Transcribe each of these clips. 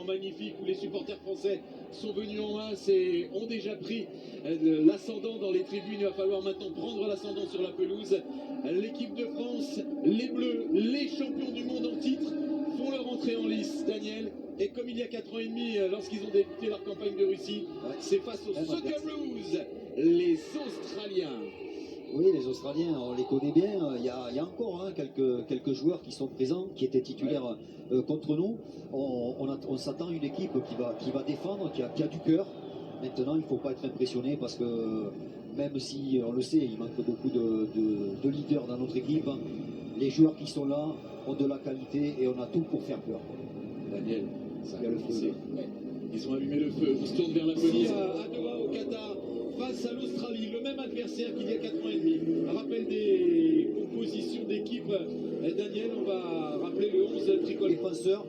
Magnifique où les supporters français sont venus en masse et ont déjà pris l'ascendant dans les tribunes. Il va falloir maintenant prendre l'ascendant sur la pelouse. L'équipe de France, les Bleus, les champions du monde en titre font leur entrée en lice, Daniel. Et comme il y a 4 ans et demi, lorsqu'ils ont débuté leur campagne de Russie, c'est face aux Soccer Blues, les Australiens. Oui, les Australiens, on les connaît bien. Il y a encore quelques joueurs qui sont présents, qui étaient titulaires contre nous. On s'attend à une équipe qui va défendre, qui a du cœur. Maintenant, il ne faut pas être impressionné parce que même si, on le sait, il manque beaucoup de leaders dans notre équipe, les joueurs qui sont là ont de la qualité et on a tout pour faire peur. Daniel, ça a commencé. Ouais. Ils ont allumé le feu. On se tourne vers la police à Doha, au Qatar, face à l'Australie, le même adversaire qu'il y a 4 ans et demi. Rappel des compositions d'équipe. Daniel, on va rappeler le 11 tricolore. Défenseur,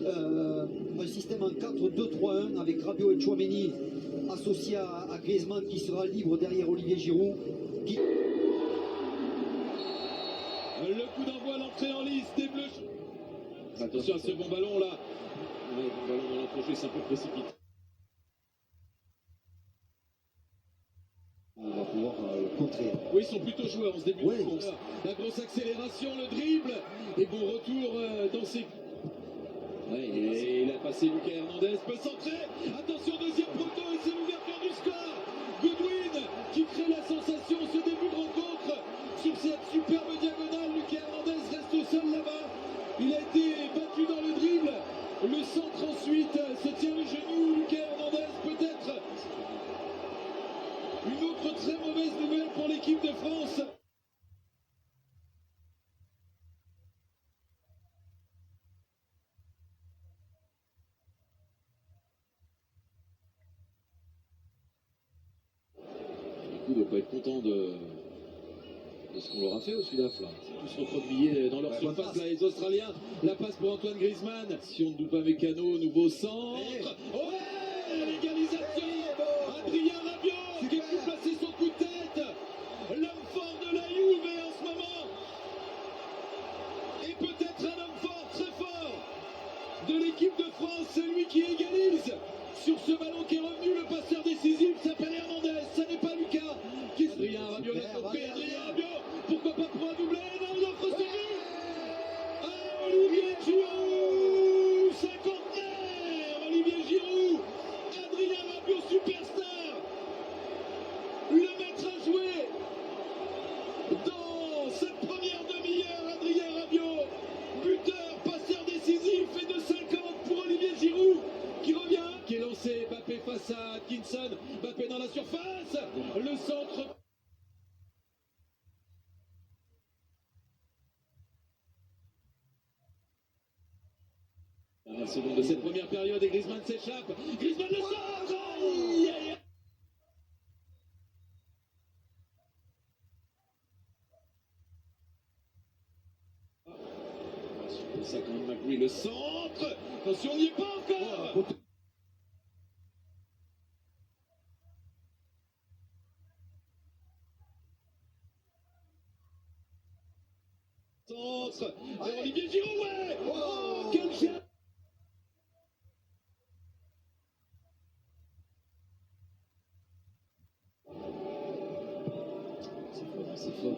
un système en 4-2-3-1 avec Rabiot et Tchouaméni associé à Griezmann qui sera libre derrière Olivier Giroud. Le coup d'envoi, l'entrée en lice des Bleus. Attention à ce bon ballon là. Ouais, bon ballon dans l'entrejeu, c'est un peu précipité. On va pouvoir contrer. Oui, ils sont plutôt joueurs en ce début de course. La grosse accélération, le dribble et bon retour dans ses... Ouais, et il a passé Lucas Hernandez, peut centrer. Attention, deuxième poteau et c'est l'ouverture du score. Goodwin qui crée la sensation, ce début de rencontre sur cette superbe diagonale. Lucas Hernandez reste seul là-bas. Il a été battu dans le dribble. Le centre ensuite se tient le genou. Lucas Hernandez peut-être une autre très mauvaise nouvelle pour l'équipe de France. Du coup, ne doit pas être content de ce qu'on leur a fait au Sudaf là. C'est tous recroquevillés dans leur surface là, les Australiens. La passe pour Antoine Griezmann. Si on ne doute pas Mécano, nouveau centre. Ouais, l'égalisation. Adrien Rabiot qui a pu placer son coup de tête. L'homme fort de la Juve en ce moment. Et peut-être un homme fort, très fort de l'équipe de France. C'est lui qui égalise sur ce ballon qui est revenu. Le passeur décisif s'appelle Hernandez. Ça n'est pas Lucas. Adrien Rabiot l'a topé. Adrien Rabiot. Pourquoi pas pour un doublé? Non, il offre ce but à Olivier Giroud, cinquantenaire. Olivier Giroud, Adrien Rabiot, superstar. Le maître à jouer dans cette première demi-heure. Adrien Rabiot, buteur, passeur décisif et de 50 pour Olivier Giroud qui revient, qui est lancé. Mbappé face à Atkinson. Mbappé dans la surface. Le centre. Dernière seconde de cette première période et Griezmann s'échappe. Griezmann le centre. C'est ça quand même McGree, le centre. Attention, on n'y est pas encore. Centre vers Olivier Giroud, ouais. Oh, quel jet. C'est fort.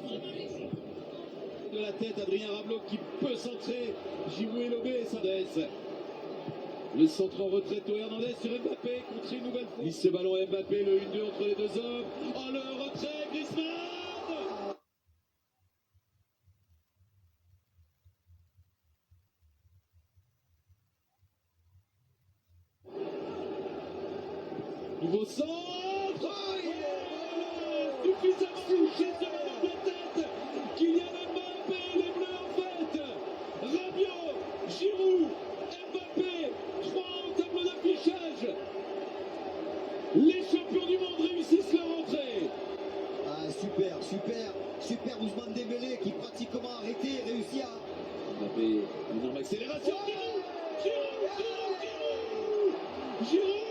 De la tête, Adrien Rabiot qui peut centrer. Giroud est lobé, ça laisse. Le centre en retrait de Hernandez sur Mbappé contre une nouvelle fois. Ce ballon Mbappé, le 1-2 entre les deux hommes. Oh, le retrait, Griezmann. Nouveau centre. Oh, yeah. Suffisamment touché ce ballon de tête. Kylian Mbappé, les Bleus en fait. Rabiot, Giroud, Mbappé, 3 au tableau d'affichage. Les champions du monde réussissent leur entrée. Ah, super Ousmane Dembélé qui pratiquement arrêté réussit à... Mbappé, énorme accélération. Giroud.